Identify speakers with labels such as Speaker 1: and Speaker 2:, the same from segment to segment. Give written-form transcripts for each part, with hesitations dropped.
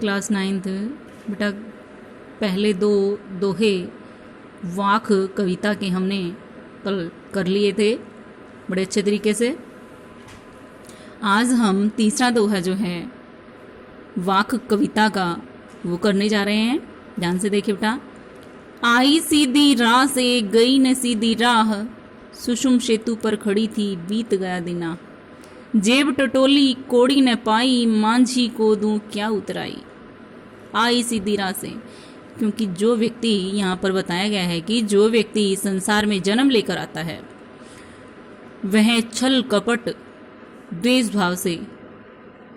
Speaker 1: Class 9th बेटा पहले दो दोहे वाक कविता के हमने कल कर लिए थे बड़े अच्छे तरीके से। आज हम तीसरा दोहा जो है वाक कविता का वो करने जा रहे हैं। ध्यान से देखिए बेटा। आई सीधी राह से गई न सीधी राह, सुषुम सेतु पर खड़ी थी बीत गया दिना। जेब टटोली कोड़ी न पाई, मांझी को दूं क्या उतराई। आई सीधी राह से, क्योंकि जो व्यक्ति यहाँ पर बताया गया है कि जो व्यक्ति संसार में जन्म लेकर आता है वह छल कपट द्वेष भाव से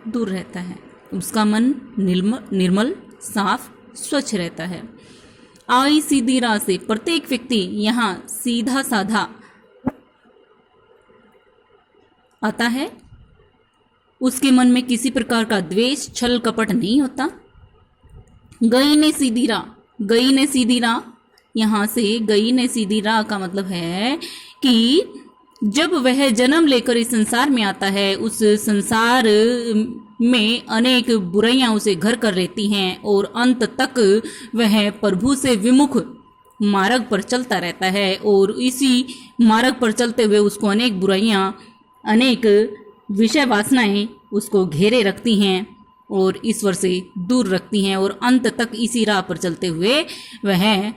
Speaker 1: दूर रहता है, उसका मन निर्मल साफ स्वच्छ रहता है। आई सीधी राह से, प्रत्येक व्यक्ति यहाँ सीधा साधा आता है, उसके मन में किसी प्रकार का द्वेष छल कपट नहीं होता। गई ने सीधी राह, गई ने सीधी राह, यहाँ से गई ने सीधी राह का मतलब है कि जब वह जन्म लेकर इस संसार में आता है, उस संसार में अनेक बुराइयां उसे घर कर रहती हैं और अंत तक वह प्रभु से विमुख मार्ग पर चलता रहता है और इसी मार्ग पर चलते हुए उसको अनेक बुराइयां, अनेक विषय वासनाएं उसको घेरे रखती हैं और ईश्वर से दूर रखती हैं और अंत तक इसी राह पर चलते हुए वह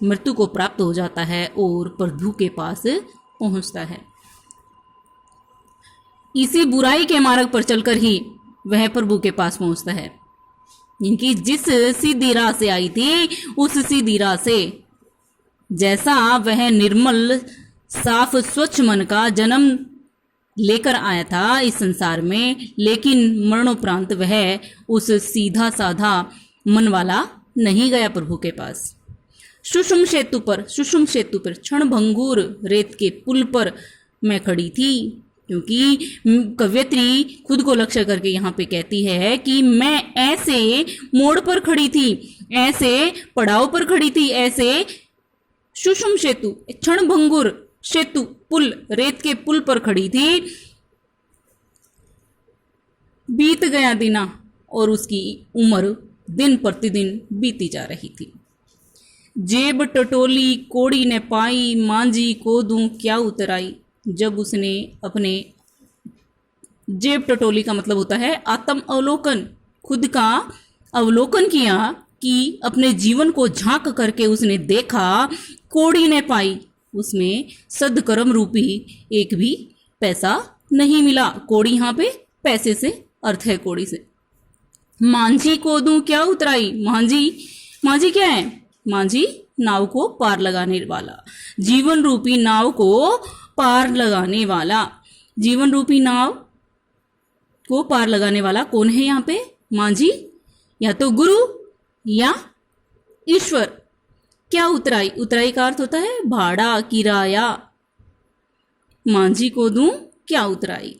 Speaker 1: मृत्यु को प्राप्त हो जाता है और प्रभु के पास पहुंचता है। इसी बुराई के मार्ग पर चलकर ही वह प्रभु के पास पहुंचता है। इनकी जिस सीधी राह से आई थी उस सीधी राह से जैसा वह निर्मल साफ स्वच्छ मन का जन्म लेकर आया था इस संसार में, लेकिन मरणोपरांत वह उस सीधा साधा मन वाला नहीं गया प्रभु के पास। सुषुम सेतु पर क्षण भंगुर रेत के पुल पर मैं खड़ी थी, क्योंकि कवयित्री खुद को लक्ष्य करके यहाँ पे कहती है कि मैं ऐसे मोड़ पर खड़ी थी, ऐसे पड़ाव पर खड़ी थी, ऐसे सुषुम सेतु क्षण भंगुर सेतु पुल रेत के पुल पर खड़ी थी। बीत गया दिना, और उसकी उम्र दिन प्रतिदिन बीती जा रही थी। जेब टटोली कोड़ी ने पाई, मांझी को दूं क्या उतराई। जब उसने अपने जेब टटोली का मतलब होता है आत्म अवलोकन, खुद का अवलोकन किया कि अपने जीवन को झांक करके उसने देखा, कोड़ी ने पाई, उसमें सदकर्म रूपी एक भी पैसा नहीं मिला। कोड़ी यहाँ पे पैसे से अर्थ है, कोड़ी से। मांझी को दूं क्या उतराई। मांझी क्या है? मांझी नाव को पार लगाने वाला, जीवन रूपी नाव को पार लगाने वाला, जीवन रूपी नाव को पार लगाने वाला कौन है यहाँ पे? मांझी, या तो गुरु या ईश्वर। क्या उतराई? उतराई का अर्थ होता है भाड़ा, किराया। मांझी को दूं क्या उतराई,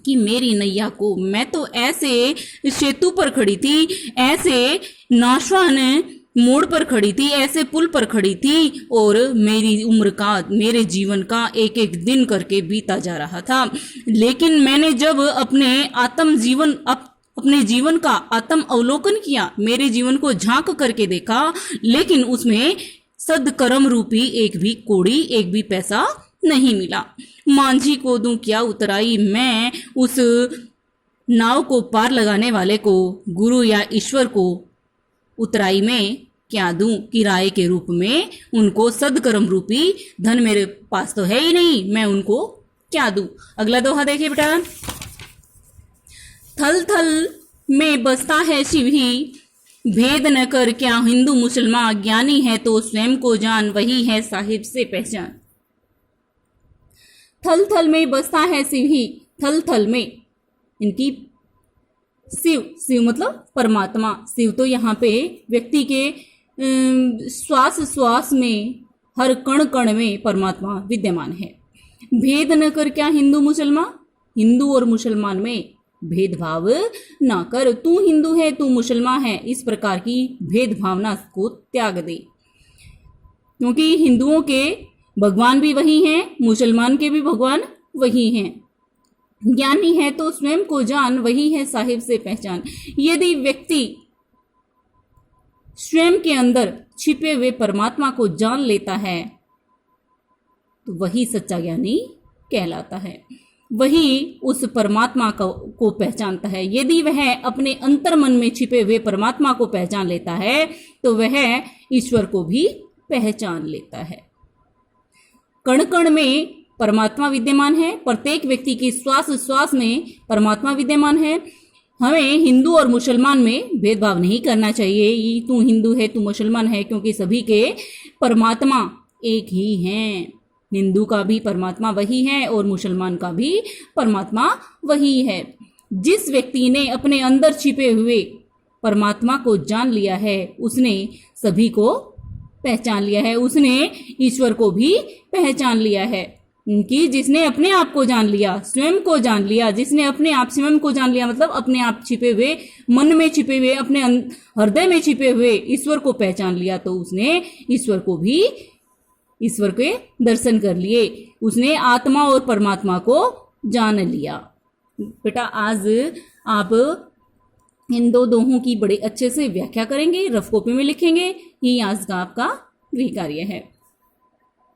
Speaker 1: कि मेरी नैया को, मैं तो ऐसे सेतु पर खड़ी थी, ऐसे नाशवान मोड़ पर खड़ी थी, ऐसे पुल पर खड़ी थी और मेरी उम्र का, मेरे जीवन का एक एक दिन करके बीता जा रहा था। लेकिन मैंने जब अपने जीवन का आत्म अवलोकन किया, मेरे जीवन को झांक करके देखा, लेकिन उसमें सदकर्म रूपी एक भी कोड़ी, एक भी पैसा नहीं मिला। मांझी को दूं क्या उतराई, मैं उस नाव को पार लगाने वाले को, गुरु या ईश्वर को उतराई में क्या दूं, किराए के रूप में। उनको सदकर्म रूपी धन मेरे पास तो है ही नहीं, मैं उनको क्या दूं। अगला दोहा देखिए बेटा। थल थल में बसता है शिव ही, भेद न कर क्या हिंदू मुसलमान, ज्ञानी है तो स्वयं को जान, वही है साहिब से पहचान। थल थल में बसता है शिव ही, थल थल में इनकी शिव मतलब परमात्मा। शिव तो यहाँ पे व्यक्ति के श्वास में, हर कण कण में परमात्मा विद्यमान है। भेद न कर क्या हिंदू मुसलमान, हिंदू और मुसलमान में भेदभाव ना कर। तू हिंदू है, तू मुसलमान है, इस प्रकार की भेदभावना को त्याग दे, क्योंकि हिंदुओं के भगवान भी वही हैं, मुसलमान के भी भगवान वही हैं। ज्ञानी है तो स्वयं को जान, वही है साहिब से पहचान। यदि व्यक्ति स्वयं के अंदर छिपे हुए परमात्मा को जान लेता है तो वही सच्चा ज्ञानी कहलाता है, वही उस परमात्मा को पहचानता है। यदि वह अपने अंतर मन में छिपे हुए परमात्मा को पहचान लेता है तो वह ईश्वर को भी पहचान लेता है। कण कण में परमात्मा विद्यमान है, प्रत्येक व्यक्ति की श्वास श्वास में परमात्मा विद्यमान है। हमें हिंदू और मुसलमान में भेदभाव नहीं करना चाहिए, ये तू हिंदू है तू मुसलमान है, क्योंकि सभी के परमात्मा एक ही हैं। हिंदू का भी परमात्मा वही है और मुसलमान का भी परमात्मा वही है। जिस व्यक्ति ने अपने अंदर छिपे हुए परमात्मा को जान लिया है उसने सभी को पहचान लिया है, उसने ईश्वर को भी पहचान लिया है। कि जिसने अपने आप को जान लिया, स्वयं को जान लिया, जिसने अपने आप स्वयं को जान लिया मतलब अपने आप छिपे हुए, मन में छिपे हुए, अपने हृदय में छिपे हुए ईश्वर को पहचान लिया, तो उसने ईश्वर को भी, ईश्वर के दर्शन कर लिए, उसने आत्मा और परमात्मा को जान लिया। बेटा आज आप इन दो दोहों की बड़े अच्छे से व्याख्या करेंगे, रफ कॉपी में लिखेंगे। ये आज का आपका गृह कार्य है।